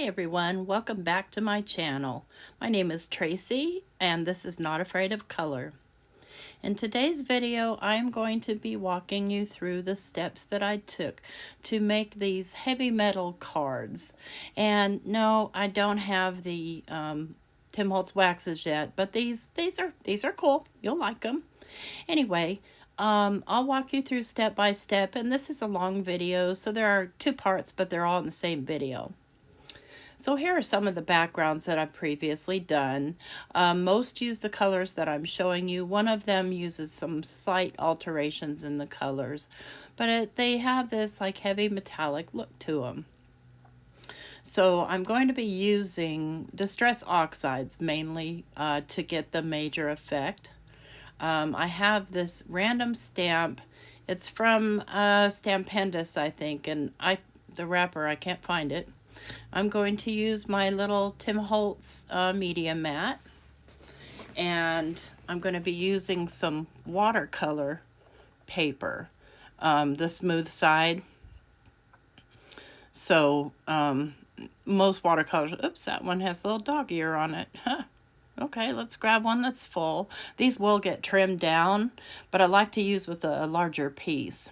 Hey everyone, welcome back to my channel. My name is Tracy and this is Not Afraid of Color. In today's video, I'm going to be walking you through the steps that I took to make these heavy metal cards. And no, I don't have the Tim Holtz waxes yet, but these are cool. You'll like them. Anyway, I'll walk you through step by step, and this is a long video, so there are two parts, but they're all in the same video. So here are some of the backgrounds that I've previously done. Most use the colors that I'm showing you. One of them uses some slight alterations in the colors, but they have this like heavy metallic look to them. So I'm going to be using Distress Oxides mainly to get the major effect. I have this random stamp. It's from Stampendous, I think, and the wrapper, I can't find it. I'm going to use my little Tim Holtz media mat, and I'm going to be using some watercolor paper, the smooth side. So most watercolors, oops, that one has a little dog ear on it. Huh. Okay, let's grab one that's full. These will get trimmed down, but I like to use with a larger piece.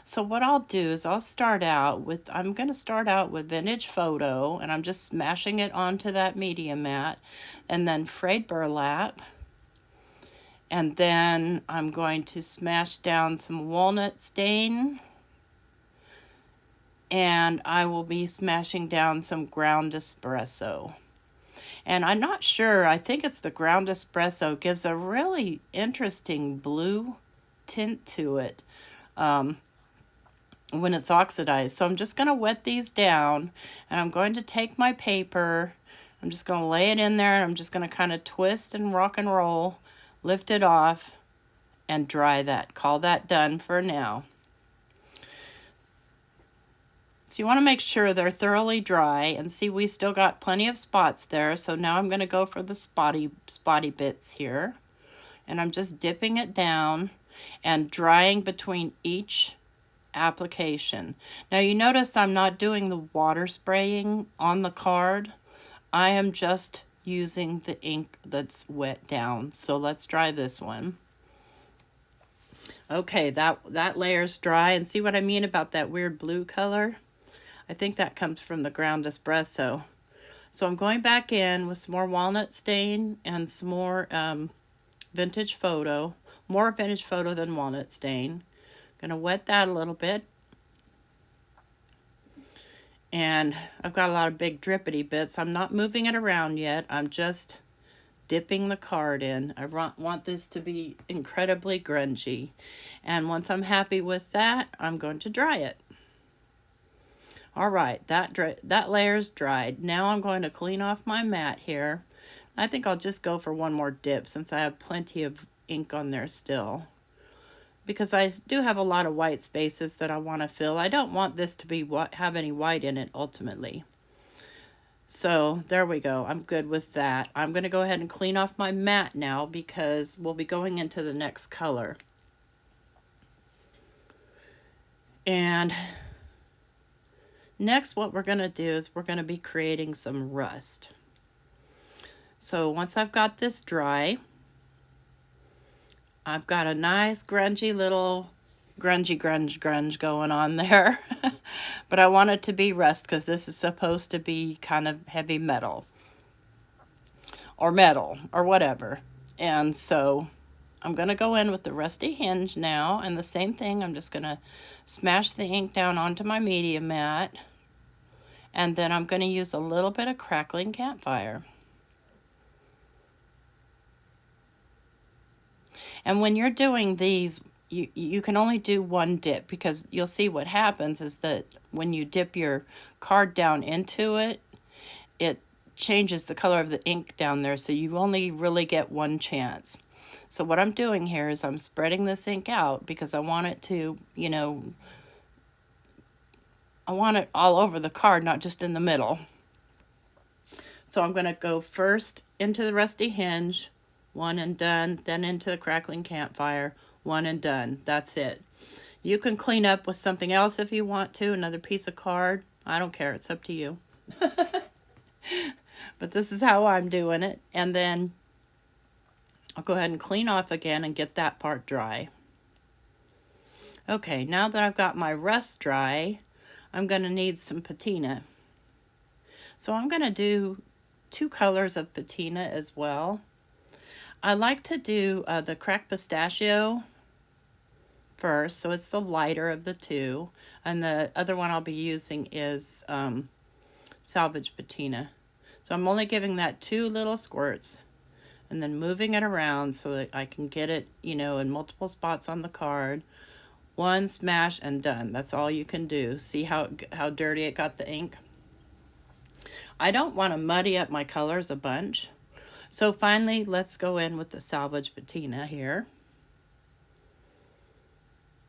So what I'll do is I'm going to start out with Vintage Photo, and I'm just smashing it onto that media mat, and then frayed burlap. And then I'm going to smash down some walnut stain, and I will be smashing down some ground espresso. And I'm not sure, I think it's the ground espresso gives a really interesting blue tint to it. When it's oxidized. So I'm just going to wet these down, and I'm going to take my paper, I'm just going to lay it in there, and I'm just going to kind of twist and rock and roll, lift it off, and dry that. Call that done for now. So you want to make sure they're thoroughly dry, and see we still got plenty of spots there. So now I'm going to go for the spotty bits here, and I'm just dipping it down and drying between each application. Now you notice I'm not doing the water spraying on the card. I am just using the ink that's wet down. So let's dry this one. Okay, that layer's dry, and see what I mean about that weird blue color? I think that comes from the ground espresso. So I'm going back in with some more walnut stain and some more Vintage Photo. More Vintage Photo than walnut stain. Going to wet that a little bit. And I've got a lot of big drippity bits. I'm not moving it around yet. I'm just dipping the card in. I want this to be incredibly grungy. And once I'm happy with that, I'm going to dry it. All right, that layer's dried. Now I'm going to clean off my mat here. I think I'll just go for one more dip since I have plenty of ink on there still, because I do have a lot of white spaces that I want to fill. I don't want this to have any white in it ultimately. So there we go. I'm good with that. I'm going to go ahead and clean off my mat now because we'll be going into the next color. And next what we're going to do is we're going to be creating some rust. So once I've got this dry, I've got a nice grungy little grunge going on there. But I want it to be rust because this is supposed to be kind of heavy metal. Or metal, or whatever. And so I'm going to go in with the rusty hinge now. And the same thing, I'm just going to smash the ink down onto my media mat. And then I'm going to use a little bit of crackling campfire. And when you're doing these, you can only do one dip, because you'll see what happens is that when you dip your card down into it, it changes the color of the ink down there, so you only really get one chance. So what I'm doing here is I'm spreading this ink out because I want it to, I want it all over the card, not just in the middle. So I'm going to go first into the rusty hinge, one and done, then into the crackling campfire, one and done. That's it. You can clean up with something else if you want to, another piece of card. I don't care, it's up to you. But this is how I'm doing it. And then I'll go ahead and clean off again and get that part dry. Okay, now that I've got my rust dry, I'm going to need some patina. So I'm going to do 2 colors of patina as well. I like to do the cracked pistachio first, so it's the lighter of the 2. And the other one I'll be using is salvage patina. So I'm only giving that 2 little squirts and then moving it around so that I can get it, you know, in multiple spots on the card. 1 smash and done. That's all you can do. See how dirty it got the ink? I don't want to muddy up my colors a bunch. So finally, let's go in with the salvage patina here.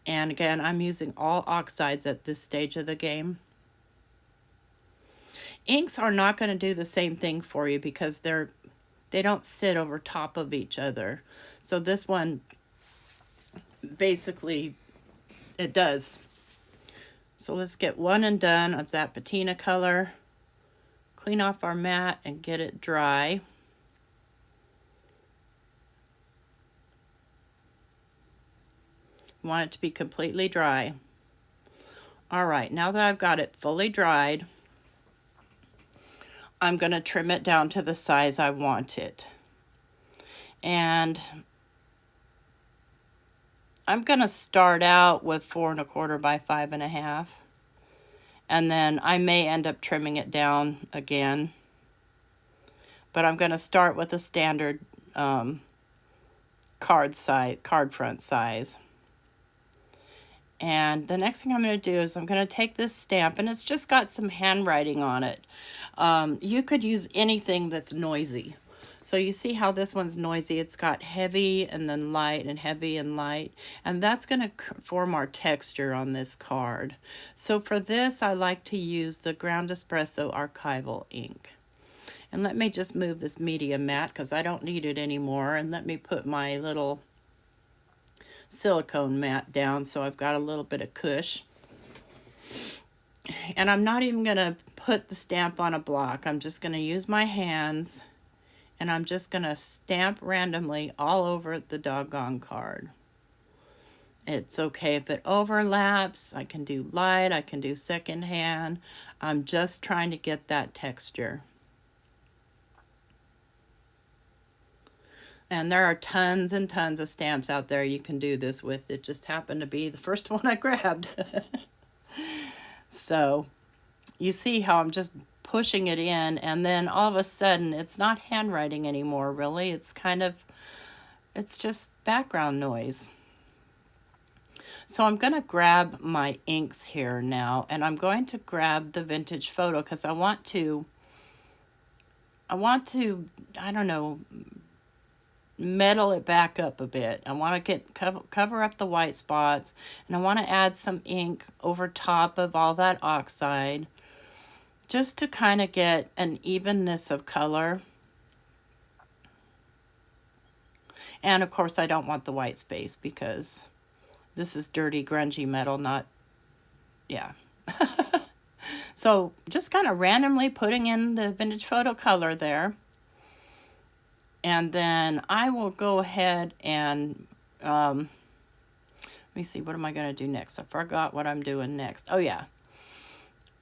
And again, I'm using all oxides at this stage of the game. Inks are not going to do the same thing for you because they don't sit over top of each other. So this one, basically, it does. So let's get 1 and done of that patina color. Clean off our mat and get it dry. Want it to be completely dry. All right, now that I've got it fully dried, I'm going to trim it down to the size I want it. And I'm going to start out with 4 1/4 by 5 1/2. And then I may end up trimming it down again. But I'm going to start with a standard card front size. And the next thing I'm going to do is I'm going to take this stamp, and it's just got some handwriting on it. You could use anything that's noisy. So you see how this one's noisy? It's got heavy and then light and heavy and light. And that's going to form our texture on this card. So for this, I like to use the Ground Espresso Archival ink. And let me just move this media mat because I don't need it anymore. And let me put my little silicone mat down so I've got a little bit of cush. And I'm not even going to put the stamp on a block. I'm just going to use my hands, and I'm just going to stamp randomly all over the doggone card. It's okay if it overlaps. I can do light, I can do secondhand. I'm just trying to get that texture. And there are tons and tons of stamps out there you can do this with. It just happened to be the first one I grabbed. So you see how I'm just pushing it in, and then all of a sudden it's not handwriting anymore, really. It's just background noise. So I'm going to grab my inks here now, and I'm going to grab the vintage photo because I want to, I don't know, metal it back up a bit. I want to cover up the white spots, and I want to add some ink over top of all that oxide just to kind of get an evenness of color. And of course I don't want the white space because this is dirty grungy metal, not, yeah. So just kind of randomly putting in the vintage photo color there. And then I will go ahead and, let me see, what am I going to do next? I forgot what I'm doing next. Oh, yeah.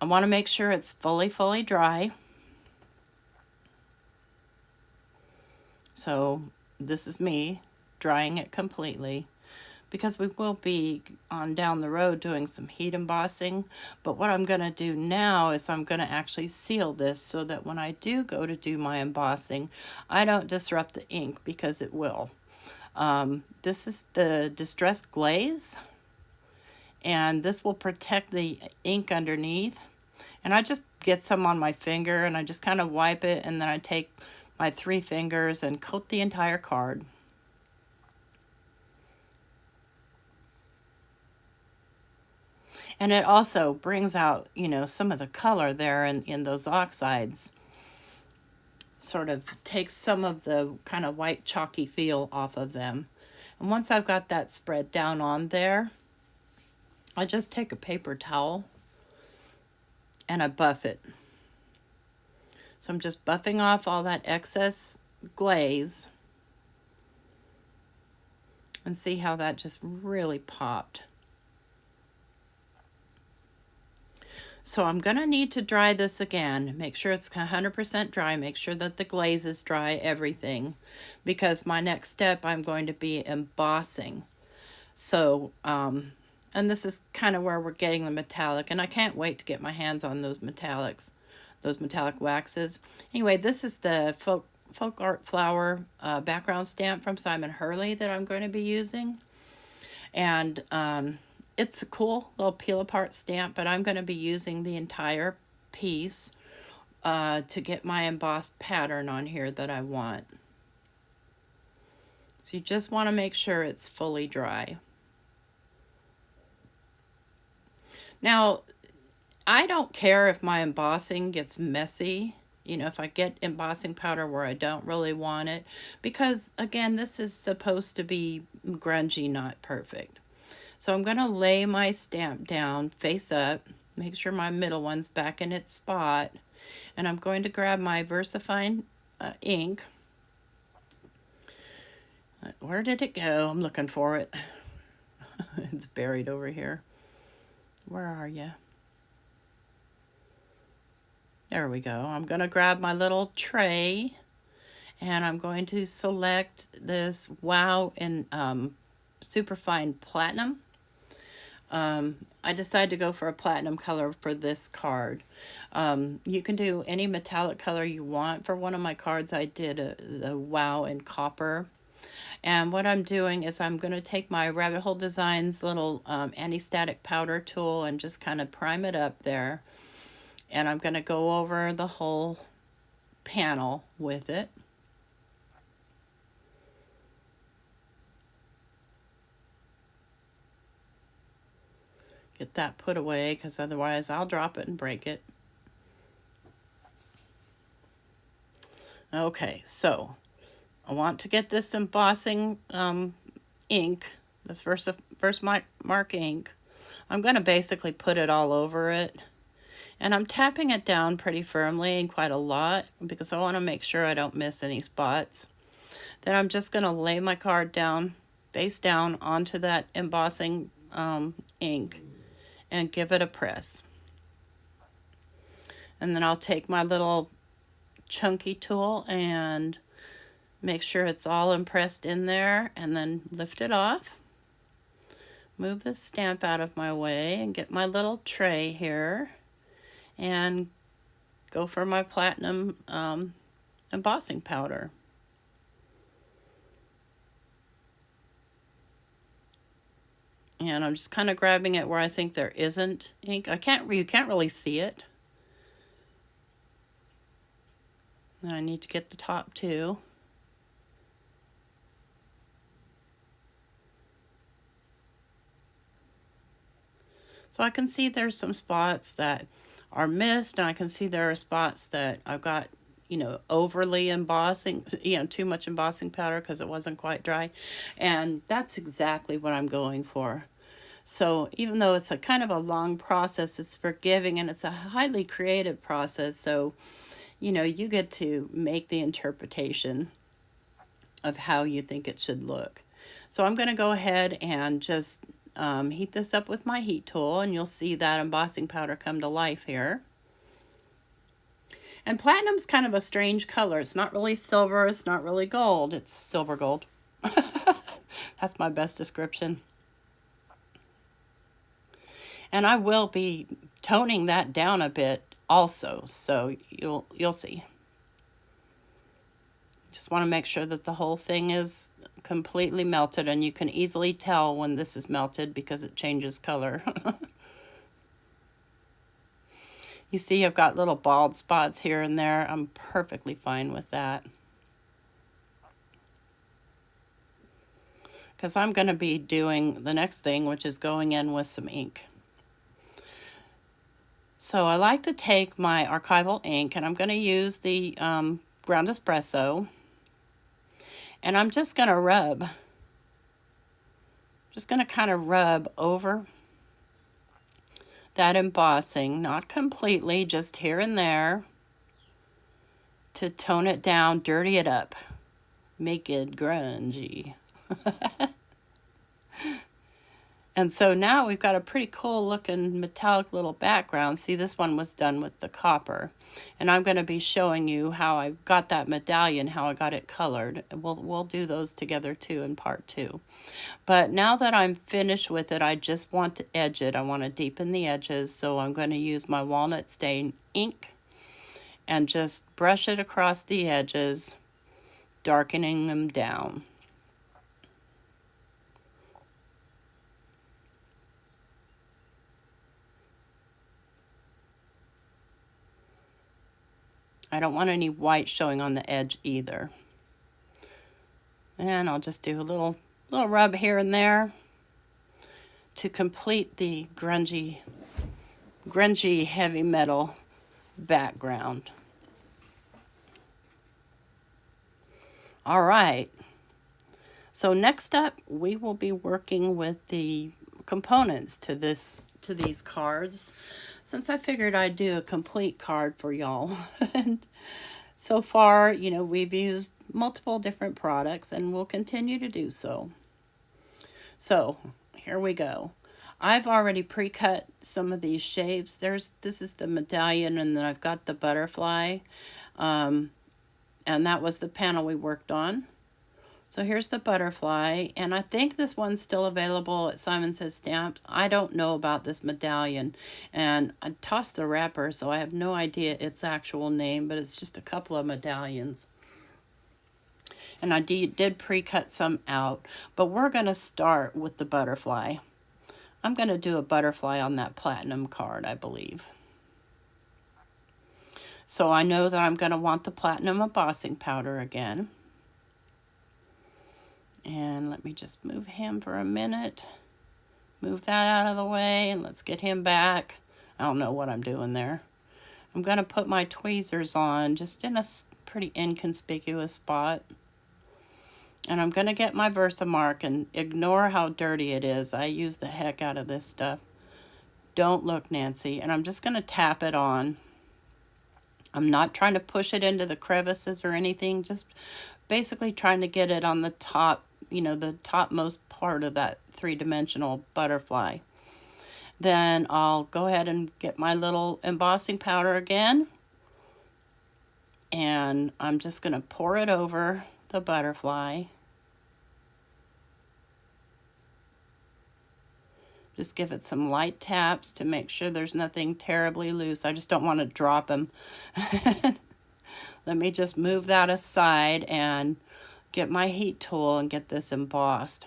I want to make sure it's fully dry. So this is me drying it completely, because we will be on down the road doing some heat embossing. But what I'm going to do now is I'm going to actually seal this so that when I do go to do my embossing, I don't disrupt the ink, because it will. This is the Distressed Glaze, and this will protect the ink underneath. And I just get some on my finger, and I just kind of wipe it, and then I take my 3 fingers and coat the entire card. And it also brings out, you know, some of the color there in those oxides. Sort of takes some of the kind of white chalky feel off of them. And once I've got that spread down on there, I just take a paper towel and I buff it. So I'm just buffing off all that excess glaze. And see how that just really popped. So I'm going to need to dry this again. Make sure it's 100% dry. Make sure that the glaze is dry, everything. Because my next step, I'm going to be embossing. So, and this is kind of where we're getting the metallic. And I can't wait to get my hands on those metallics, those metallic waxes. Anyway, this is the folk art flower background stamp from Hurley that I'm going to be using. And it's a cool little peel apart stamp, but I'm going to be using the entire piece to get my embossed pattern on here that I want. So you just want to make sure it's fully dry. Now, I don't care if my embossing gets messy, you know, if I get embossing powder where I don't really want it, because again, this is supposed to be grungy, not perfect. So I'm going to lay my stamp down face up, make sure my middle one's back in its spot, and I'm going to grab my VersaFine ink. Where did it go? I'm looking for it. It's buried over here. Where are you? There we go. I'm going to grab my little tray, and I'm going to select this Wow in Superfine Platinum. I decided to go for a platinum color for this card. You can do any metallic color you want. For one of my cards, I did the Wow in Copper. And what I'm doing is I'm going to take my Rabbit Hole Designs little anti-static powder tool and just kind of prime it up there. And I'm going to go over the whole panel with it. Get that put away, because otherwise I'll drop it and break it. Okay, so I want to get this embossing ink, this Versamark ink. I'm going to basically put it all over it. And I'm tapping it down pretty firmly and quite a lot, because I want to make sure I don't miss any spots. Then I'm just going to lay my card down, face down, onto that embossing ink and give it a press. And then I'll take my little chunky tool and make sure it's all impressed in there, and then lift it off. Move the stamp out of my way and get my little tray here and go for my platinum embossing powder. And I'm just kind of grabbing it where I think there isn't ink. You can't really see it. And I need to get the top too. So I can see there's some spots that are missed, and I can see there are spots that I've got, you know, overly embossing, you know, too much embossing powder because it wasn't quite dry. And that's exactly what I'm going for. So even though it's a kind of a long process, it's forgiving, and it's a highly creative process. So, you know, you get to make the interpretation of how you think it should look. So I'm going to go ahead and just heat this up with my heat tool, and you'll see that embossing powder come to life here. And platinum's kind of a strange color. It's not really silver, it's not really gold, it's silver gold. That's my best description. And I will be toning that down a bit also, so you'll see. Just want to make sure that the whole thing is completely melted, and you can easily tell when this is melted because it changes color. You see I've got little bald spots here and there. I'm perfectly fine with that, because I'm going to be doing the next thing, which is going in with some ink. So I like to take my archival ink, and I'm going to use the ground espresso. And I'm just going to rub, kind of rub over that embossing, not completely, just here and there. to tone it down, dirty it up, make it grungy. And so now we've got a pretty cool looking metallic little background. See, this one was done with the copper. And I'm going to be showing you how I got that medallion, how I got it colored. We'll do those together too in part 2. But now that I'm finished with it, I just want to edge it. I want to deepen the edges. So I'm going to use my walnut stain ink and just brush it across the edges, darkening them down. I don't want any white showing on the edge either. And I'll just do a little rub here and there to complete the grungy heavy metal background. All right. So next up, we will be working with the components to these cards, since I figured I'd do a complete card for y'all. And so far, you know, we've used multiple different products and we'll continue to do so. So here we go. I've already pre-cut some of these shapes. This is the medallion, and then I've got the butterfly. And that was the panel we worked on. So here's the butterfly, and I think this one's still available at Simon Says Stamps. I don't know about this medallion, and I tossed the wrapper, so I have no idea its actual name, but it's just a couple of medallions. And I did pre-cut some out, but we're going to start with the butterfly. I'm going to do a butterfly on that platinum card, I believe. So I know that I'm going to want the platinum embossing powder again. And let me just move him for a minute. Move that out of the way, and let's get him back. I don't know what I'm doing there. I'm going to put my tweezers on just in a pretty inconspicuous spot. And I'm going to get my Versamark, and ignore how dirty it is. I use the heck out of this stuff. Don't look, Nancy. And I'm just going to tap it on. I'm not trying to push it into the crevices or anything. Just basically trying to get it on the top, you know, the topmost part of that three-dimensional butterfly. Then I'll go ahead and get my little embossing powder again. And I'm just going to pour it over the butterfly. Just give it some light taps to make sure there's nothing terribly loose. I just don't want to drop them. Let me just move that aside and get my heat tool and get this embossed.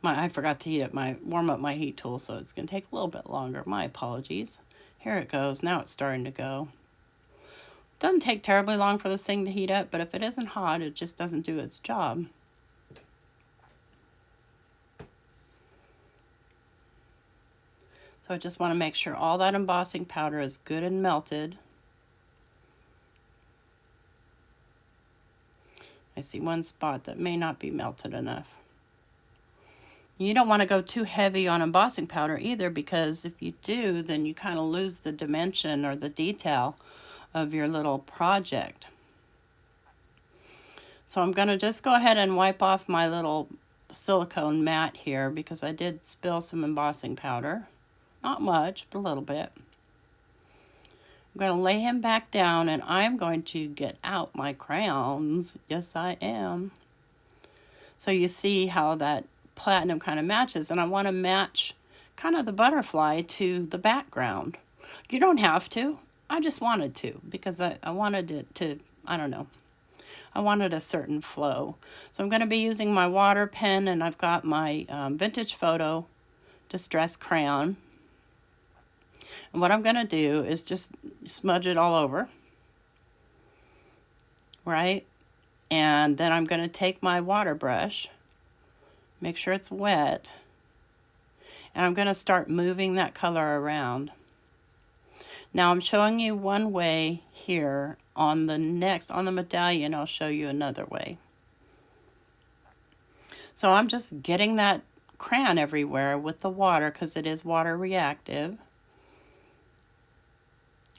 I forgot to warm up my heat tool, so it's going to take a little bit longer. My apologies. Here it goes. Now it's starting to go. Doesn't take terribly long for this thing to heat up, but if it isn't hot, it just doesn't do its job. So I just want to make sure all that embossing powder is good and melted. I see one spot that may not be melted enough. You don't want to go too heavy on embossing powder either, because if you do, then you kind of lose the dimension or the detail of your little project. So I'm going to just go ahead and wipe off my little silicone mat here, because I did spill some embossing powder. Not much, but a little bit. I'm going to lay him back down, and I'm going to get out my crayons. Yes, I am. So you see how that platinum kind of matches, and I want to match kind of the butterfly to the background. You don't have to. I just wanted to, because I wanted it to, I don't know, I wanted a certain flow. So I'm going to be using my water pen, and I've got my Vintage Photo Distress Crayon. And what I'm going to do is just smudge it all over, right? And then I'm going to take my water brush, make sure it's wet, and I'm going to start moving that color around. Now I'm showing you one way here. On the medallion, I'll show you another way. So I'm just getting that crayon everywhere with the water because it is water reactive.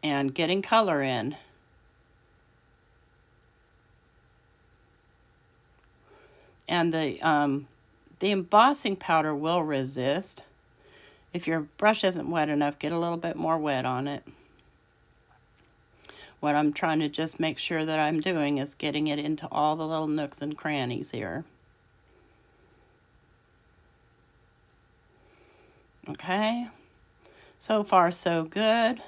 And getting color in. And the embossing powder will resist. If your brush isn't wet enough, get a little bit more wet on it. What I'm trying to just make sure that I'm doing is getting it into all the little nooks and crannies here. Okay, so far so good.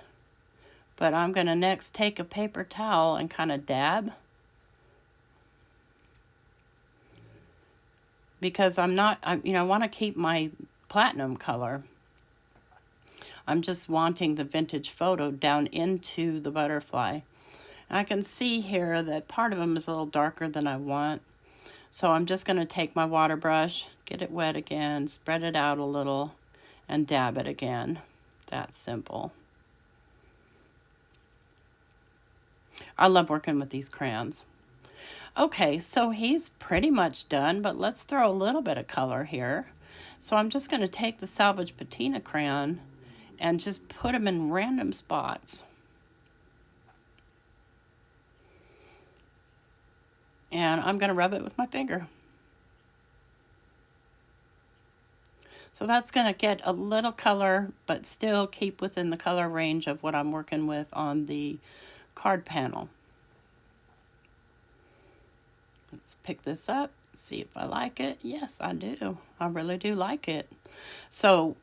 But I'm going to next take a paper towel and kind of dab. Because I want to keep my platinum color. I'm just wanting the vintage photo down into the butterfly. I can see here that part of them is a little darker than I want. So I'm just going to take my water brush, get it wet again, spread it out a little, and dab it again. That's simple. I love working with these crayons. Okay, so he's pretty much done, but let's throw a little bit of color here. So I'm just going to take the Salvage Patina crayon and just put them in random spots. And I'm going to rub it with my finger. So that's going to get a little color, but still keep within the color range of what I'm working with on the card panel. Let's pick this up, see if I like it. Yes, I do. I really do like it. So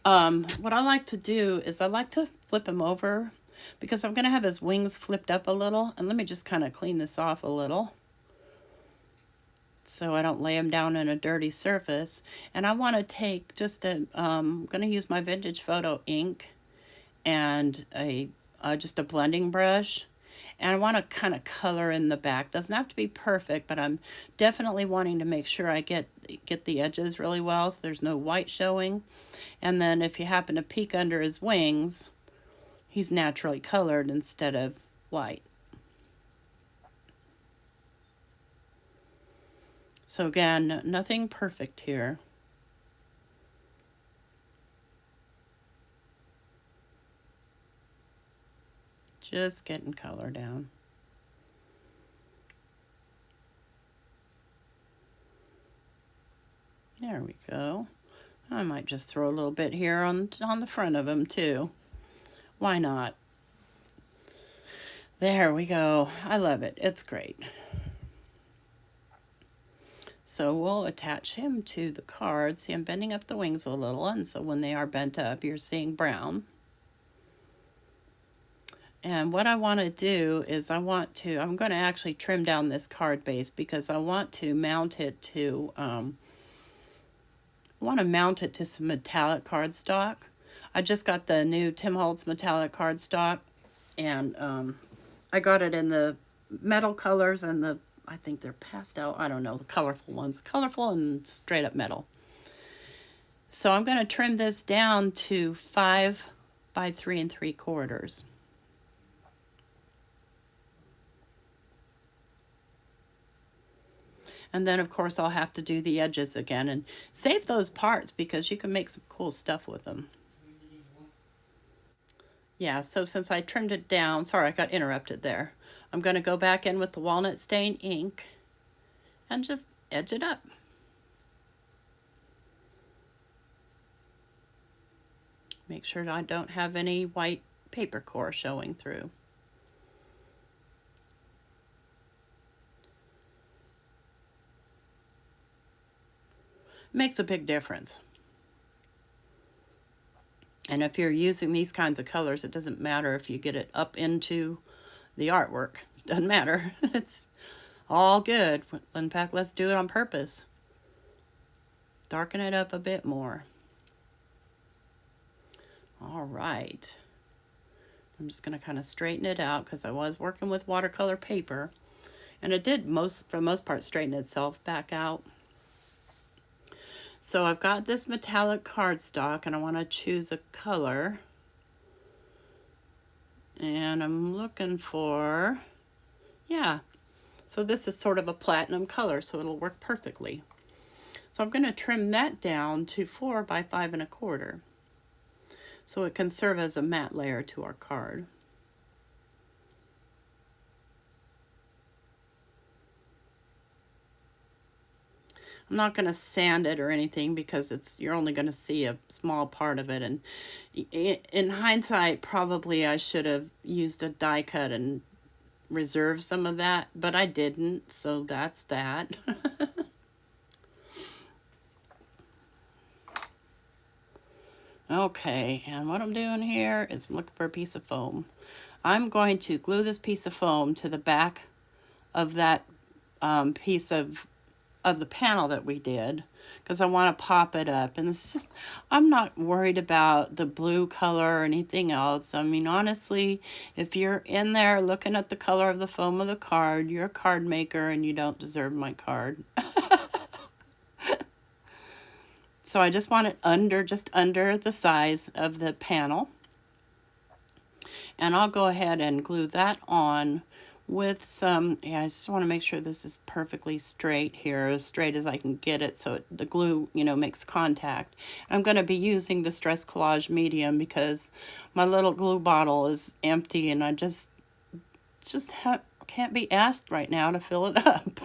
what I like to do is I like to flip him over because I'm going to have his wings flipped up a little. And let me just kind of clean this off a little so I don't lay him down in a dirty surface. And I want to take just I'm going to use my vintage photo ink and just a blending brush. And I want to kind of color in the back. Doesn't have to be perfect, but I'm definitely wanting to make sure I get the edges really well so there's no white showing. And then if you happen to peek under his wings, he's naturally colored instead of white. So again, nothing perfect here. Just getting color down. There we go. I might just throw a little bit here on the front of him too. Why not? There we go. I love it. It's great. So we'll attach him to the card. See, I'm bending up the wings a little, and so when they are bent up, you're seeing brown. And what I want to do is I'm going to actually trim down this card base because I want to mount it to, some metallic cardstock. I just got the new Tim Holtz metallic cardstock, and I got it in the metal colors and I think they're pastel, I don't know, the colorful ones, colorful and straight up metal. So I'm going to trim this down to 5 by 3 3/4. And then, of course, I'll have to do the edges again and save those parts because you can make some cool stuff with them. Yeah, so since I trimmed it down, sorry, I got interrupted there. I'm going to go back in with the walnut stain ink and just edge it up. Make sure I don't have any white paper core showing through. Makes a big difference. And if you're using these kinds of colors, it doesn't matter if you get it up into the artwork. It doesn't matter. It's all good. In fact, let's do it on purpose. Darken it up a bit more. All right. I'm just going to kind of straighten it out because I was working with watercolor paper. And it did, for the most part, straighten itself back out. So I've got this metallic cardstock and I want to choose a color. And I'm looking for, yeah, so this is sort of a platinum color, so it'll work perfectly. So I'm going to trim that down to 4 by 5 1/4, so it can serve as a matte layer to our card. I'm not going to sand it or anything because you're only going to see a small part of it. And in hindsight, probably I should have used a die cut and reserved some of that, but I didn't, so that's that. Okay, and what I'm doing here is I'm looking for a piece of foam. I'm going to glue this piece of foam to the back of that piece of the panel that we did, because I want to pop it up. And it's just, I'm not worried about the blue color or anything else. I mean, honestly, if you're in there looking at the color of the foam of the card, you're a card maker and you don't deserve my card. So I just want it just under the size of the panel. And I'll go ahead and glue that on with some, I just want to make sure this is perfectly straight here, as straight as I can get it, so the glue, makes contact. I'm going to be using Distress Collage Medium because my little glue bottle is empty and I just can't be asked right now to fill it up.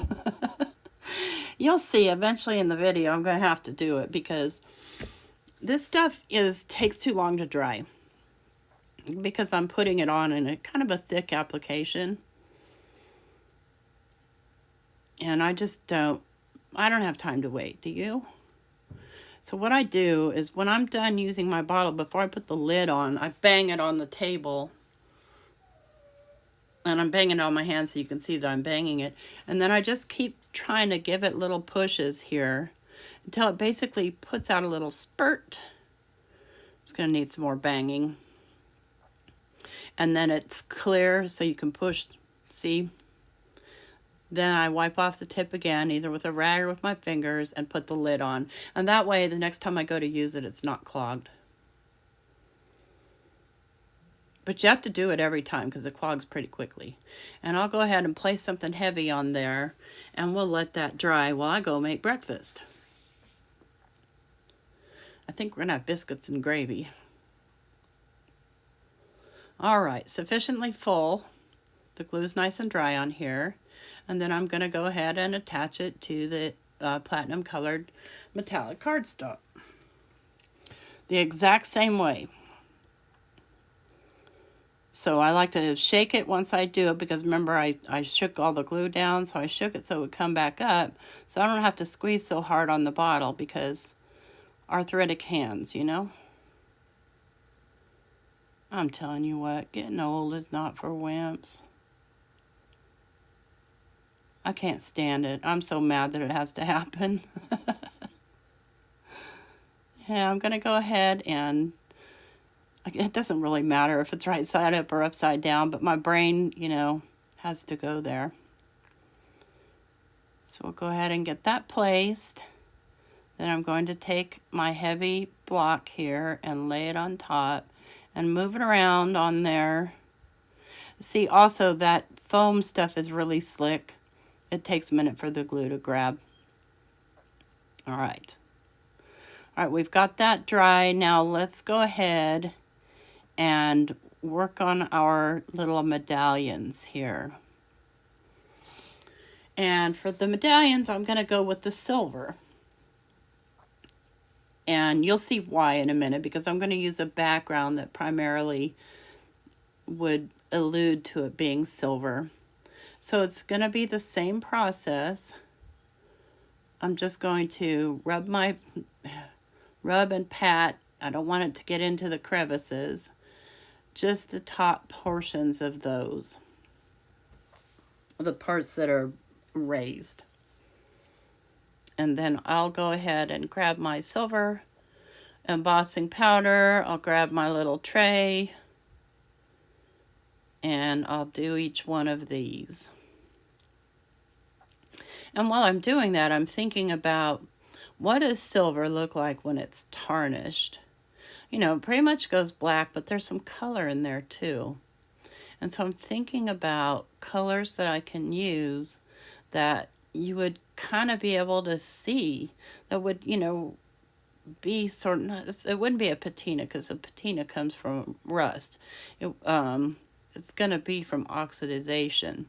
You'll see eventually in the video I'm going to have to do it because this stuff takes too long to dry, because I'm putting it on in a kind of a thick application. And I don't have time to wait, do you? So what I do is when I'm done using my bottle, before I put the lid on, I bang it on the table. And I'm banging it on my hand so you can see that I'm banging it. And then I just keep trying to give it little pushes here until it basically puts out a little spurt. It's going to need some more banging. And then it's clear so you can push, see? Then I wipe off the tip again, either with a rag or with my fingers, and put the lid on. And that way, the next time I go to use it, it's not clogged. But you have to do it every time because it clogs pretty quickly. And I'll go ahead and place something heavy on there, and we'll let that dry while I go make breakfast. I think we're going to have biscuits and gravy. All right, sufficiently full. The glue's nice and dry on here. And then I'm going to go ahead and attach it to the platinum colored metallic cardstock. The exact same way. So I like to shake it once I do it, because remember I shook all the glue down, so I shook it so it would come back up. So I don't have to squeeze so hard on the bottle because arthritic hands, I'm telling you what, getting old is not for wimps. I can't stand it. I'm so mad that it has to happen. Yeah, I'm going to go ahead and, it doesn't really matter if it's right side up or upside down, but my brain, has to go there. So we'll go ahead and get that placed. Then I'm going to take my heavy block here and lay it on top and move it around on there. See, also that foam stuff is really slick. It takes a minute for the glue to grab. All right. All right, we've got that dry. Now let's go ahead and work on our little medallions here. And for the medallions, I'm going to go with the silver. And you'll see why in a minute, because I'm going to use a background that primarily would allude to it being silver. So it's going to be the same process. I'm just going to rub and pat. I don't want it to get into the crevices. Just the top portions of those. The parts that are raised. And then I'll go ahead and grab my silver embossing powder. I'll grab my little tray. And I'll do each one of these. And while I'm doing that, I'm thinking about, what does silver look like when it's tarnished? It pretty much goes black, but there's some color in there too. And so I'm thinking about colors that I can use that you would kind of be able to see. That would, you know, be sort of not, it wouldn't be a patina because a patina comes from rust. It's going to be from oxidization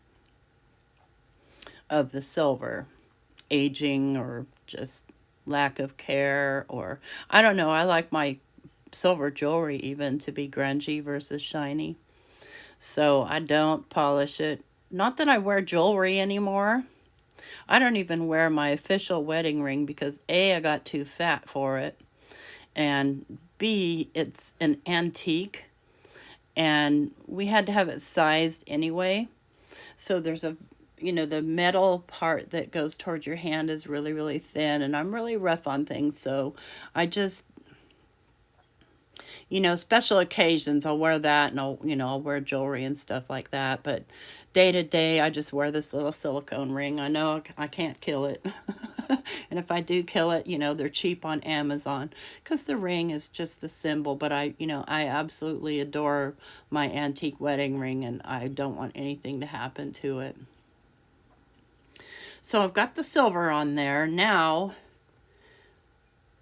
of the silver, aging, or just lack of care, or I don't know. I like my silver jewelry even to be grungy versus shiny. So I don't polish it. Not that I wear jewelry anymore. I don't even wear my official wedding ring because A, I got too fat for it, and B, it's an antique, and we had to have it sized anyway. So there's a, you know, the metal part that goes towards your hand is really, really thin, and I'm really rough on things, so I just, you know, special occasions I'll wear that, and I'll, you know, I'll wear jewelry and stuff like that, but day to day I just wear this little silicone ring. I know I can't kill it. And if I do kill it, you know, they're cheap on Amazon because the ring is just the symbol, but I, you know, I absolutely adore my antique wedding ring, and I don't want anything to happen to it. So I've got the silver on there. Now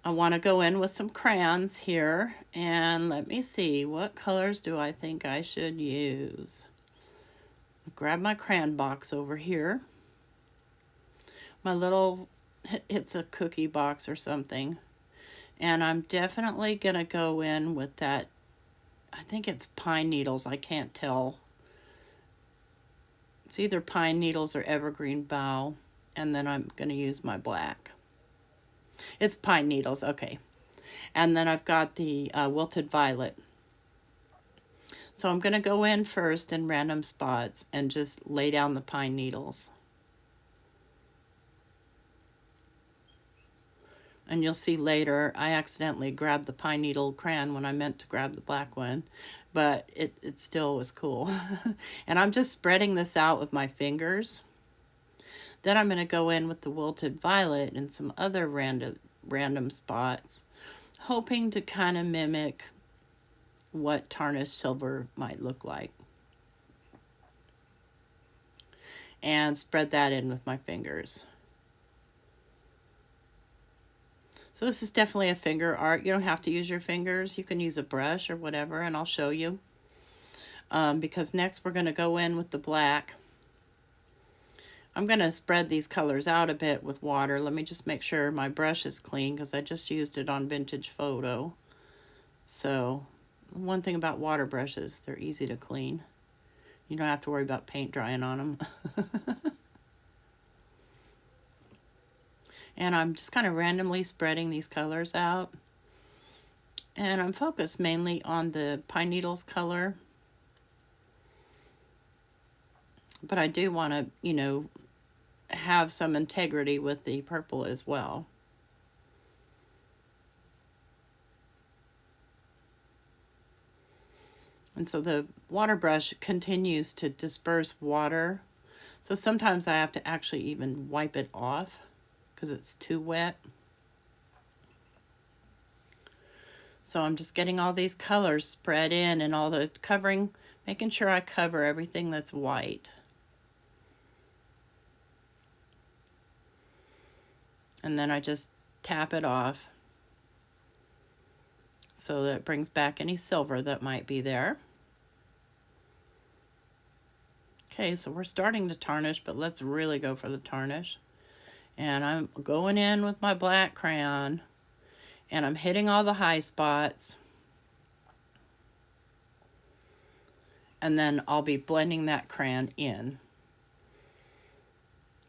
I want to go in with some crayons here, and let me see, what colors do I think I should use? I'll grab my crayon box over here. My little, it's a cookie box or something. And I'm definitely going to go in with that, I think it's pine needles, I can't tell. It's either pine needles or evergreen bough. And then I'm going to use my black. It's pine needles, okay. And then I've got the wilted violet. So I'm going to go in first in random spots and just lay down the pine needles. And you'll see later, I accidentally grabbed the pine needle crayon when I meant to grab the black one, but it still was cool. And I'm just spreading this out with my fingers. Then I'm going to go in with the wilted violet and some other random spots, hoping to kind of mimic what tarnished silver might look like. And spread that in with my fingers. So this is definitely a finger art. You don't have to use your fingers. You can use a brush or whatever, and I'll show you. Because next we're going to go in with the black. I'm going to spread these colors out a bit with water. Let me just make sure my brush is clean because I just used it on Vintage Photo. So one thing about water brushes, they're easy to clean. You don't have to worry about paint drying on them. And I'm just kind of randomly spreading these colors out. And I'm focused mainly on the pine needles color. But I do want to, you know, have some integrity with the purple as well. And so the water brush continues to disperse water. So sometimes I have to actually even wipe it off because it's too wet. So I'm just getting all these colors spread in and all the covering, making sure I cover everything that's white. And then I just tap it off so that it brings back any silver that might be there. Okay, so we're starting to tarnish, but let's really go for the tarnish. And I'm going in with my black crayon, and I'm hitting all the high spots. And then I'll be blending that crayon in.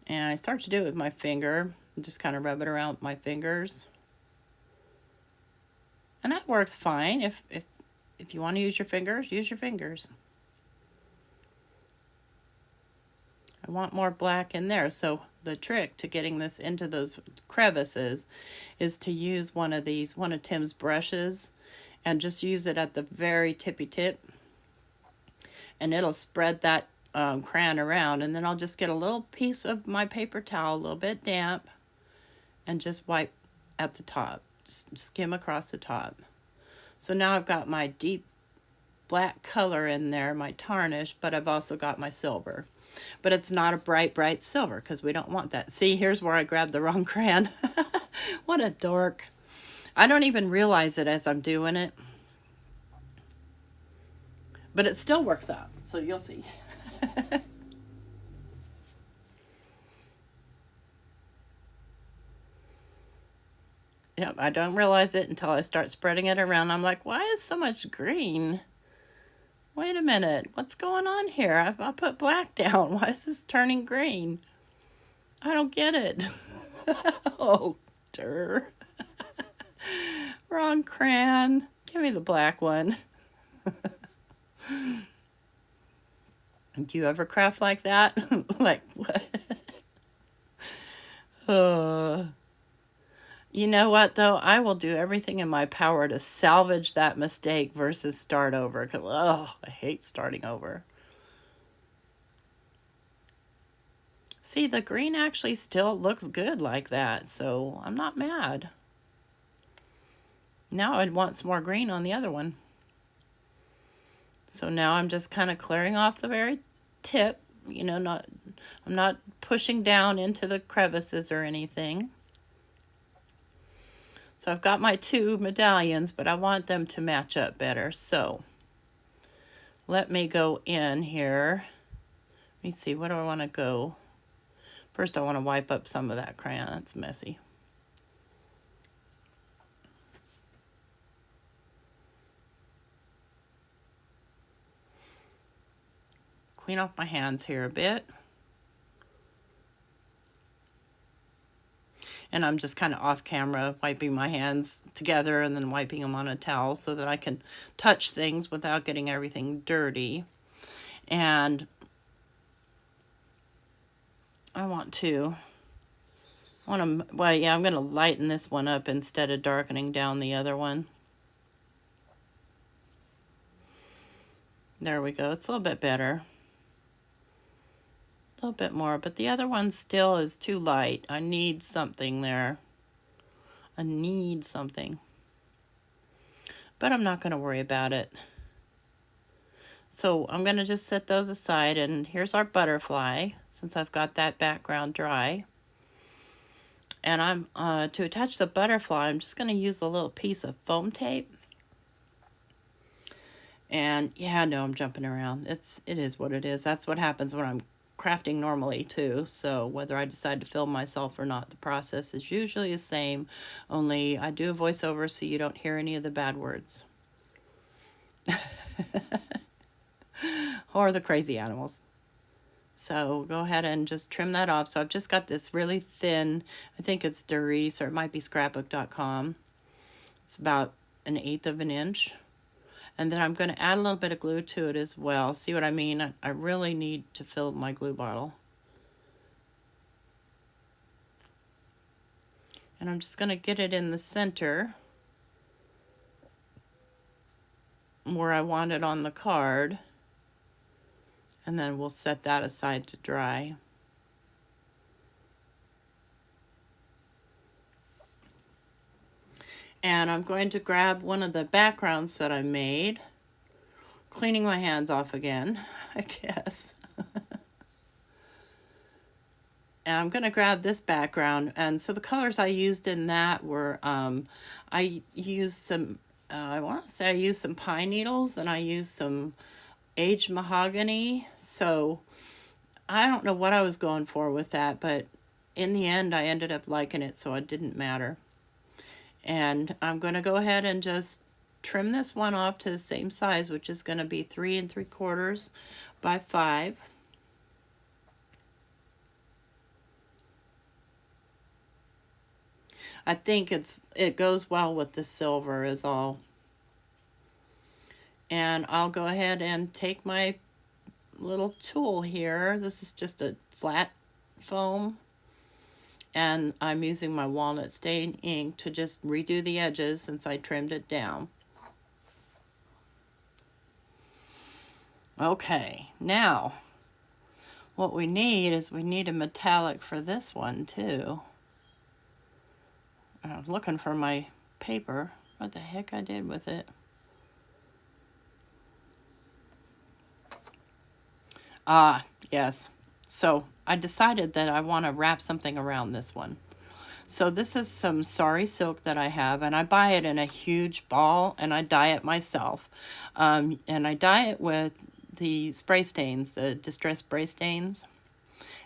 And I start to do it with my finger, just kind of rub it around with my fingers. And that works fine. If you want to use your fingers, use your fingers. I want more black in there, so the trick to getting this into those crevices is to use one of Tim's brushes, and just use it at the very tippy tip, and it'll spread that crayon around. And then I'll just get a little piece of my paper towel, a little bit damp, and just wipe at the top, just skim across the top. So now I've got my deep black color in there, my tarnish, but I've also got my silver. But it's not a bright, bright silver because we don't want that. See, here's where I grabbed the wrong crayon. What a dork. I don't even realize it as I'm doing it. But it still works out, so you'll see. Yep, I don't realize it until I start spreading it around. I'm like, why is so much green? Wait a minute, what's going on here? I put black down. Why is this turning green? I don't get it. Oh, dear. Wrong crayon. Give me the black one. Do you ever craft like that? Like, what? You know what, though? I will do everything in my power to salvage that mistake versus start over. Because, oh, I hate starting over. See, the green actually still looks good like that, so I'm not mad. Now I'd want some more green on the other one. So now I'm just kind of clearing off the very tip. You know, I'm not pushing down into the crevices or anything. So I've got my two medallions, but I want them to match up better. So let me go in here. Let me see, what do I want to go? First, I want to wipe up some of that crayon. It's messy. Clean off my hands here a bit. And I'm just kind of off camera wiping my hands together and then wiping them on a towel so that I can touch things without getting everything dirty. And I want to, well, yeah, I'm going to lighten this one up instead of darkening down the other one. There we go. It's a little bit better. A little bit more, but the other one still is too light. I need something there. I need something. But I'm not going to worry about it. So I'm going to just set those aside, and here's our butterfly, since I've got that background dry. And I'm to attach the butterfly, I'm just going to use a little piece of foam tape. And yeah, no, I'm jumping around. It is what it is. That's what happens when I'm crafting normally too. So whether I decide to film myself or not, the process is usually the same, only I do a voiceover so you don't hear any of the bad words. Or the crazy animals. So go ahead and just trim that off. So I've just got this really thin, I think it's Derice, or it might be scrapbook.com. It's about 1/8 of an inch. And then I'm going to add a little bit of glue to it as well. See what I mean? I really need to fill my glue bottle. And I'm just going to get it in the center where I want it on the card. And then we'll set that aside to dry. And I'm going to grab one of the backgrounds that I made. Cleaning my hands off again, I guess. And I'm going to grab this background. And so the colors I used in that were, I used some, I want to say I used some pine needles, and I used some aged mahogany. So I don't know what I was going for with that, but in the end, I ended up liking it, so it didn't matter. And I'm going to go ahead and just trim this one off to the same size, which is going to be 3 3/4 by 5. I think it goes well with the silver is all. And I'll go ahead and take my little tool here. This is just a flat foam. And I'm using my walnut stain ink to just redo the edges since I trimmed it down. Okay, now what we need is we need a metallic for this one too. I was looking for my paper. What the heck I did with it? Ah, yes. So I decided that I want to wrap something around this one. So this is some sari silk that I have, and I buy it in a huge ball, and I dye it myself. And I dye it with the spray stains, the distress spray stains.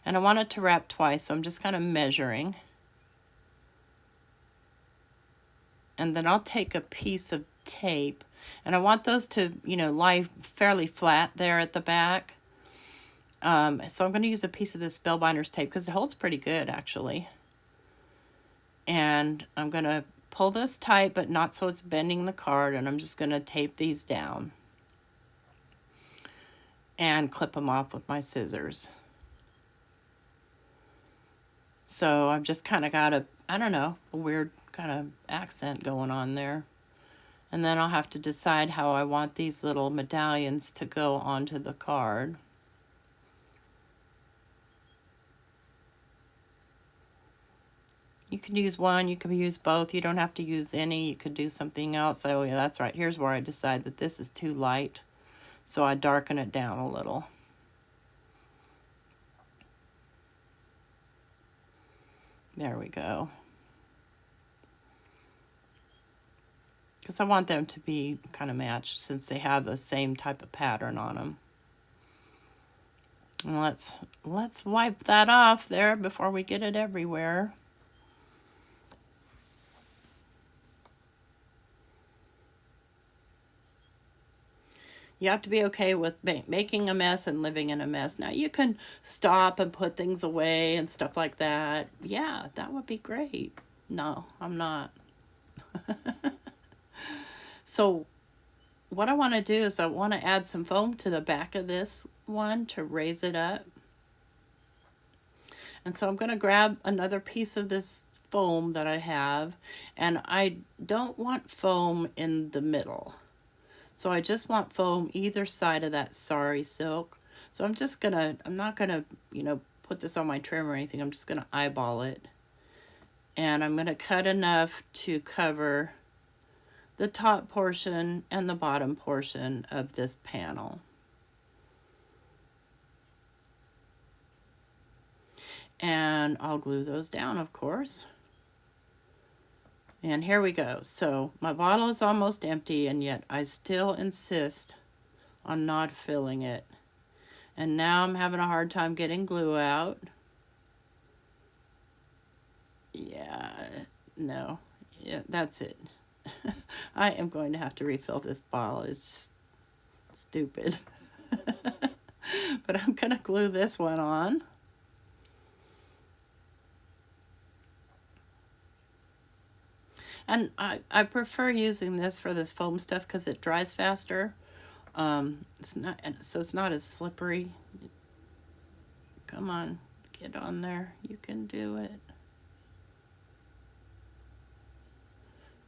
And I want it to wrap twice, so I'm just kind of measuring. And then I'll take a piece of tape, and I want those to, you know, lie fairly flat there at the back. So I'm going to use a piece of this Spellbinders tape because it holds pretty good, actually. And I'm going to pull this tight, but not so it's bending the card, and I'm just going to tape these down and clip them off with my scissors. So I've just kind of got a, I don't know, a weird kind of accent going on there. And then I'll have to decide how I want these little medallions to go onto the card. You can use one, you can use both. You don't have to use any. You could do something else. Oh yeah, that's right. Here's where I decide that this is too light. So I darken it down a little. There we go. Because I want them to be kind of matched since they have the same type of pattern on them. And let's wipe that off there before we get it everywhere. You have to be okay with making a mess and living in a mess. Now, you can stop and put things away and stuff like that. Yeah, that would be great. No, I'm not. So what I want to do is I want to add some foam to the back of this one to raise it up. And so I'm going to grab another piece of this foam that I have, and I don't want foam in the middle. So I just want foam either side of that sari silk. So I'm not gonna, you know, put this on my trim or anything. I'm just gonna eyeball it. And I'm gonna cut enough to cover the top portion and the bottom portion of this panel. And I'll glue those down, of course. And here we go. So my bottle is almost empty, and yet I still insist on not filling it. And now I'm having a hard time getting glue out. Yeah, no, yeah, that's it. I am going to have to refill this bottle. It's just stupid. But I'm going to glue this one on. And I prefer using this for this foam stuff because it dries faster. It's not as slippery. Come on, get on there. You can do it.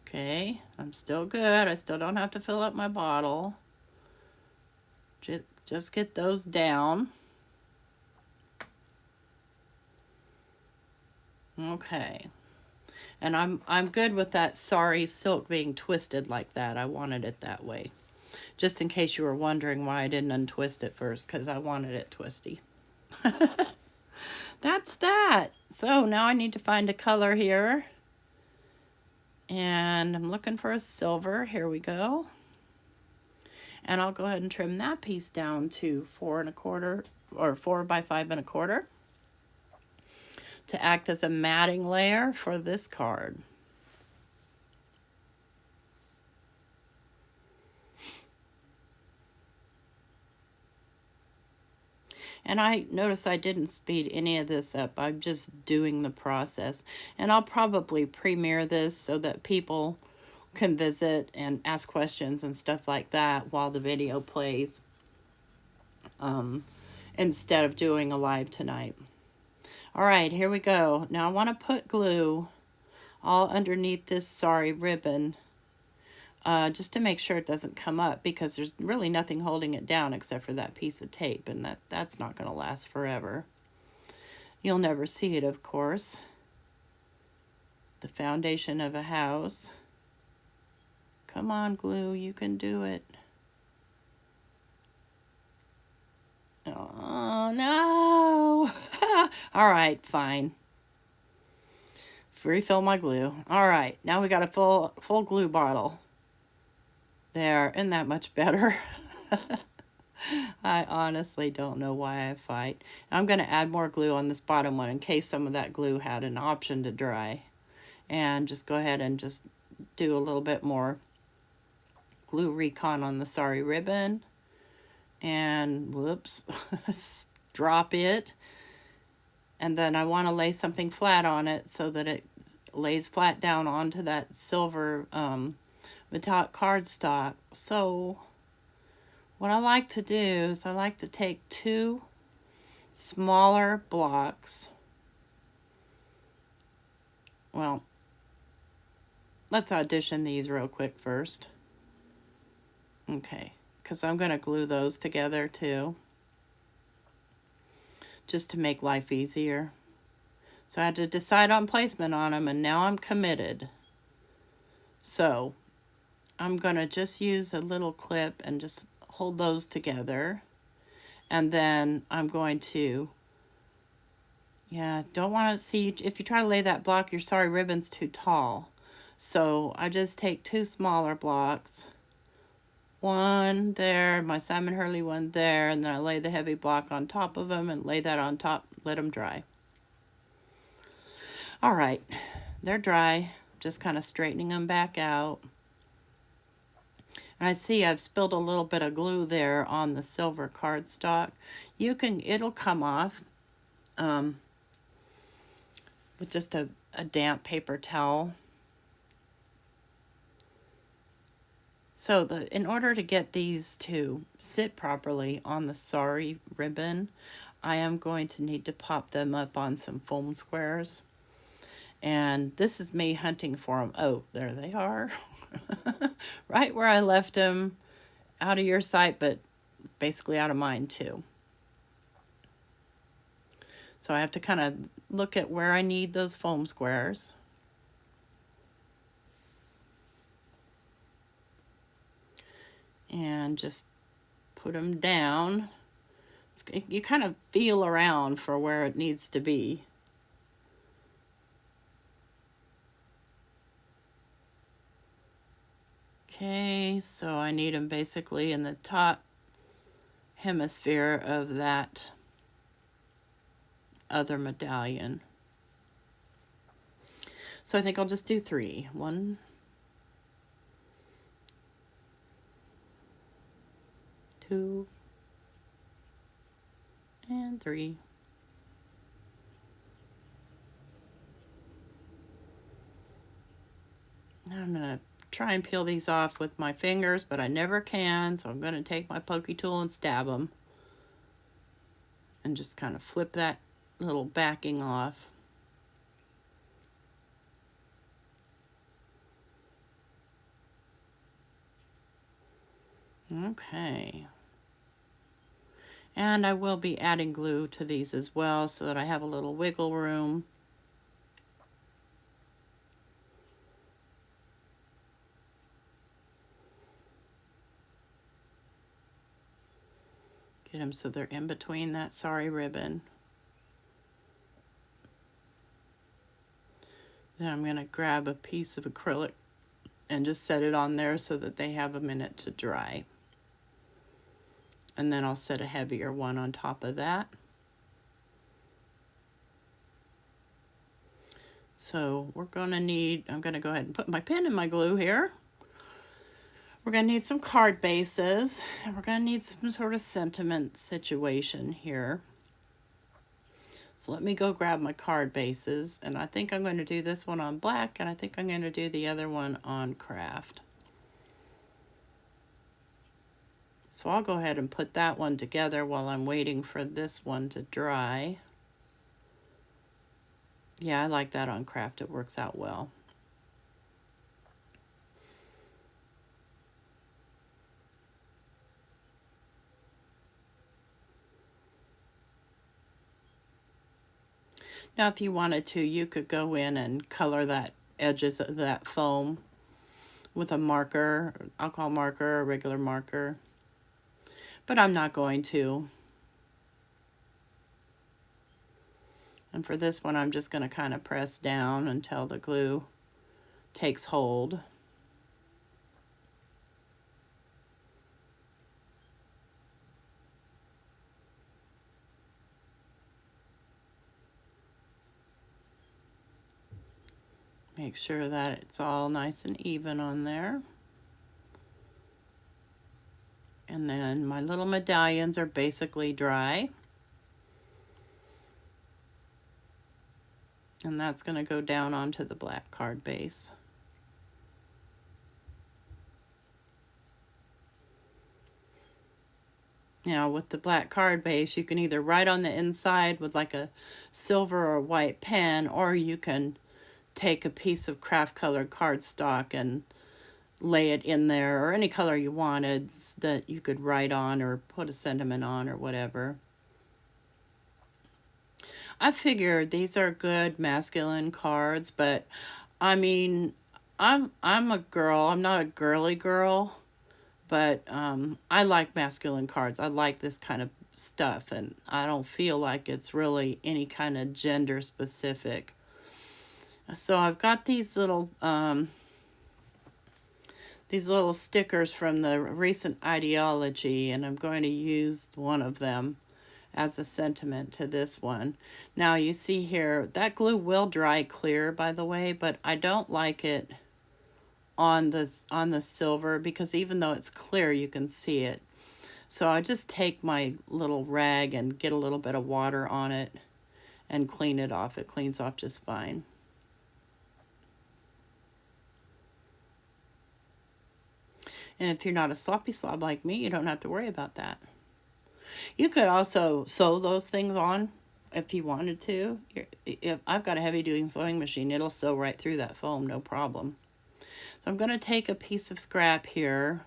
Okay, I'm still good. I still don't have to fill up my bottle. Just get those down. Okay. And I'm good with that sari silk being twisted like that. I wanted it that way. Just in case you were wondering why I didn't untwist it first, because I wanted it twisty. That's that. So now I need to find a color here. And I'm looking for a silver. Here we go. And I'll go ahead and trim that piece down to 4 1/4 or 4 by 5 1/4 to act as a matting layer for this card. And I notice I didn't speed any of this up. I'm just doing the process. And I'll probably premiere this so that people can visit and ask questions and stuff like that while the video plays, instead of doing a live tonight. All right, here we go. Now I want to put glue all underneath this sari ribbon, just to make sure it doesn't come up, because there's really nothing holding it down except for that piece of tape, and that's not going to last forever. You'll never see it, of course. The foundation of a house. Come on, glue, you can do it. Oh, no. All right, fine. Refill my glue. All right, now we got a full glue bottle. There, isn't that much better? I honestly don't know why I fight. I'm going to add more glue on this bottom one in case some of that glue had an option to dry. And just go ahead and just do a little bit more glue recon on the sorry ribbon. And whoops, drop it. And then I want to lay something flat on it so that it lays flat down onto that silver metallic cardstock. So what I like to do is I like to take 2 smaller blocks. Well, let's audition these real quick first. Okay, because I'm going to glue those together too, just to make life easier. So I had to decide on placement on them, and now I'm committed. So I'm going to just use a little clip and just hold those together. And then I'm going to, don't want to see, if you try to lay that block, your sorry ribbon's too tall. So I just take 2 smaller blocks. One there, my Simon Hurley one there, and then I lay the heavy block on top of them and lay that on top, let them dry. All right, they're dry. Just kind of straightening them back out. And I see I've spilled a little bit of glue there on the silver cardstock. It'll come off with just a damp paper towel. So in order to get these to sit properly on the sorry ribbon, I am going to need to pop them up on some foam squares. And this is me hunting for them. Oh, there they are. Right where I left them, out of your sight, but basically out of mine too. So I have to kind of look at where I need those foam squares. And just put them down. You kind of feel around for where it needs to be. Okay, so I need them basically in the top hemisphere of that other medallion. So I think I'll just do 3. 1, 2, and 3. Now I'm going to try and peel these off with my fingers, but I never can, so I'm going to take my pokey tool and stab them. And just kind of flip that little backing off. Okay. And I will be adding glue to these as well so that I have a little wiggle room. Get them so they're in between that sorry ribbon. Then I'm going to grab a piece of acrylic and just set it on there so that they have a minute to dry. And then I'll set a heavier one on top of that. So we're going to need, I'm going to go ahead and put my pen in my glue here. We're going to need some card bases, and we're going to need some sort of sentiment situation here. So let me go grab my card bases, and I think I'm going to do this one on black, and I think I'm going to do the other one on craft. So I'll go ahead and put that one together while I'm waiting for this one to dry. Yeah, I like that on craft. It works out well. Now, if you wanted to, you could go in and color that edges of that foam with a marker, alcohol marker, a regular marker. But I'm not going to. And for this one, I'm just going to kind of press down until the glue takes hold. Make sure that it's all nice and even on there. And then my little medallions are basically dry. And that's going to go down onto the black card base. Now with the black card base, you can either write on the inside with like a silver or white pen, or you can take a piece of craft colored cardstock and lay it in there, or any color you wanted that you could write on or put a sentiment on or whatever. I figured these are good masculine cards, but I mean, I'm a girl. I'm not a girly girl, but I like masculine cards. I like this kind of stuff, and I don't feel like it's really any kind of gender specific. So I've got these little stickers from the recent ideology, and I'm going to use one of them as a sentiment to this one. Now you see here, that glue will dry clear, by the way, but I don't like it on the silver, because even though it's clear, you can see it. So I just take my little rag and get a little bit of water on it and clean it off. It cleans off just fine. And if you're not a sloppy slob like me, you don't have to worry about that. You could also sew those things on if you wanted to. If I've got a heavy-duty sewing machine, it'll sew right through that foam, no problem. So I'm going to take a piece of scrap here,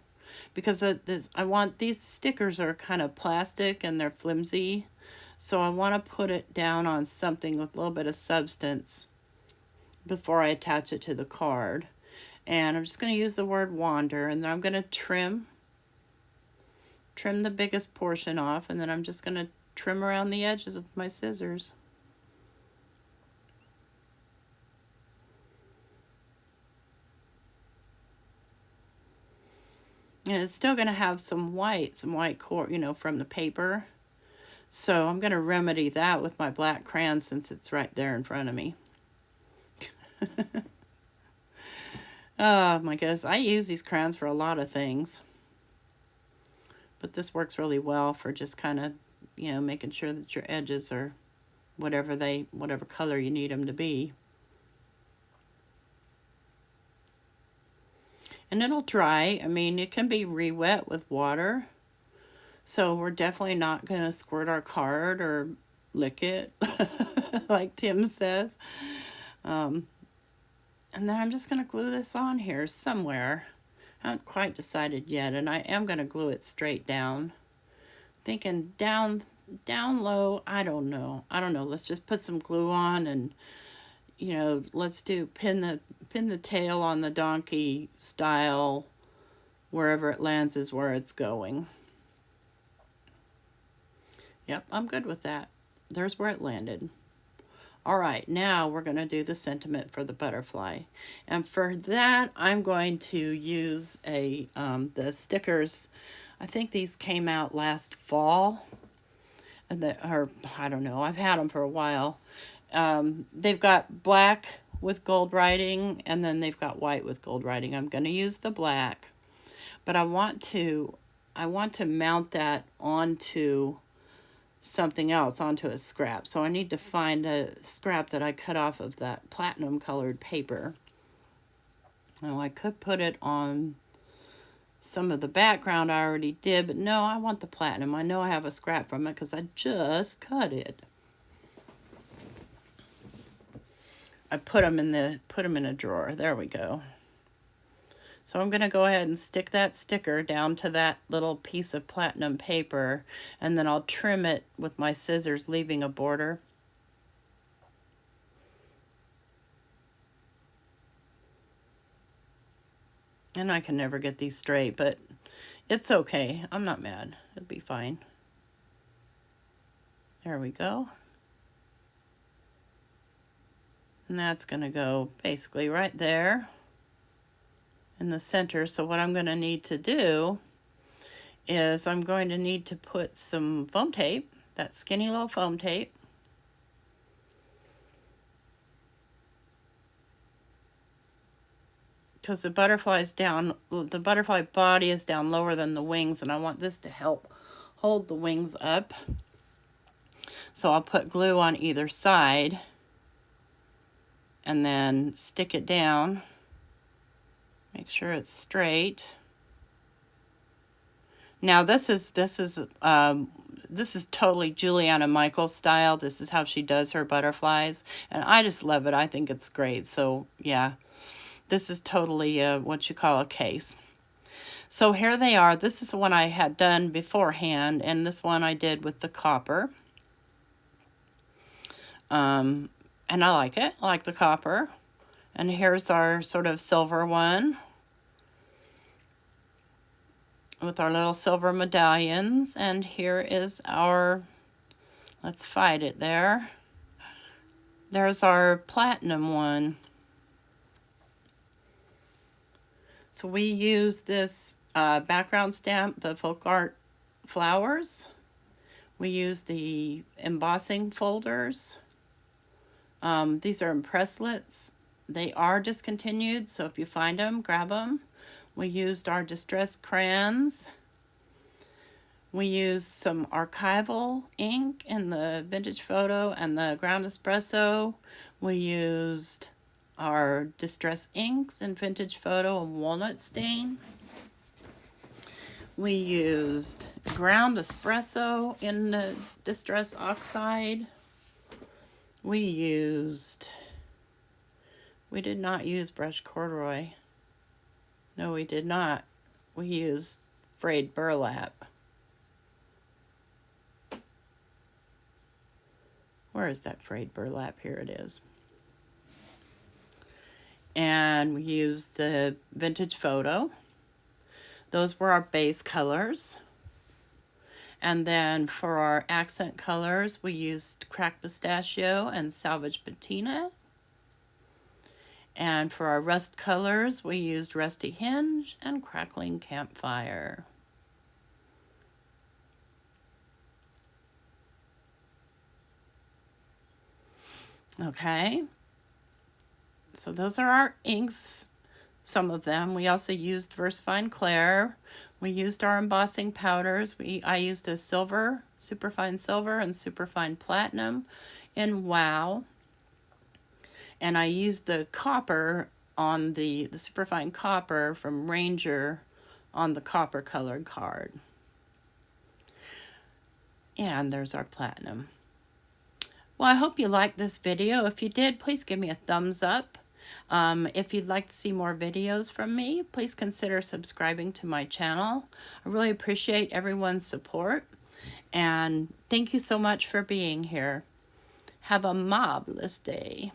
because I want, these stickers are kind of plastic and they're flimsy. So I want to put it down on something with a little bit of substance before I attach it to the card. And I'm just going to use the word wander, and then I'm going to trim the biggest portion off, and then I'm just going to trim around the edges with my scissors. And it's still going to have some white core, you know, from the paper. So I'm going to remedy that with my black crayon, since it's right there in front of me. Oh my goodness, I use these crayons for a lot of things. But this works really well for just kind of, you know, making sure that your edges are whatever color you need them to be. And it'll dry. I mean, it can be re-wet with water. So we're definitely not going to squirt our card or lick it, like Tim says. And then I'm just going to glue this on here somewhere. I haven't quite decided yet, and I am going to glue it straight down. Thinking down low, I don't know. Let's just put some glue on, and, you know, let's do pin the tail on the donkey style. Wherever it lands is where it's going. Yep, I'm good with that. There's where it landed. All right, now we're going to do the sentiment for the butterfly. And for that, I'm going to use the stickers. I think these came out last fall. Or I don't know, I've had them for a while. They've got black with gold writing, and then they've got white with gold writing. I'm going to use the black, but I want to mount that onto something else, onto a scrap. So I need to find a scrap that I cut off of that platinum colored paper. Now I could put it on some of the background I already did, but no, I want the platinum. I know I have a scrap from it because I just cut it. I put them in a drawer. There we go. So I'm going to go ahead and stick that sticker down to that little piece of platinum paper, and then I'll trim it with my scissors, leaving a border. And I can never get these straight, but it's okay. I'm not mad. It'll be fine. There we go. And that's going to go basically right there in the center. So what I'm going to need to do is I'm going to need to put some foam tape, that skinny little foam tape. Because the butterfly body is down lower than the wings, and I want this to help hold the wings up. So I'll put glue on either side and then stick it down. Make sure it's straight. Now this is totally Juliana Michaels style. This is how she does her butterflies, and I just love it. I think it's great. So yeah, this is totally what you call a case. So here they are. This is the one I had done beforehand, and this one I did with the copper. And I like it. I like the copper. And here's our sort of silver one with our little silver medallions. And here is our, let's fight it there. There's our platinum one. So we use this background stamp, the folk art flowers. We use the embossing folders. These are impresslets. They are discontinued, so if you find them, grab them. We used our distressed crayons. We used some archival ink in the vintage photo and the ground espresso. We used our distress inks in vintage photo and walnut stain. We used ground espresso in the distress oxide. We did not use brushed corduroy. No, we did not. We used frayed burlap. Where is that frayed burlap? Here it is. And we used the vintage photo. Those were our base colors. And then for our accent colors, we used cracked pistachio and salvage patina. And for our rust colors, we used rusty hinge and crackling campfire. Okay, so those are our inks, some of them. We also used VersaFine Clair. We used our embossing powders. I used a silver, superfine silver and superfine platinum in Wow. And I used the copper on the superfine copper from Ranger on the copper colored card. And there's our platinum. Well, I hope you liked this video. If you did, please give me a thumbs up. If you'd like to see more videos from me, please consider subscribing to my channel. I really appreciate everyone's support. And thank you so much for being here. Have a marvelous day.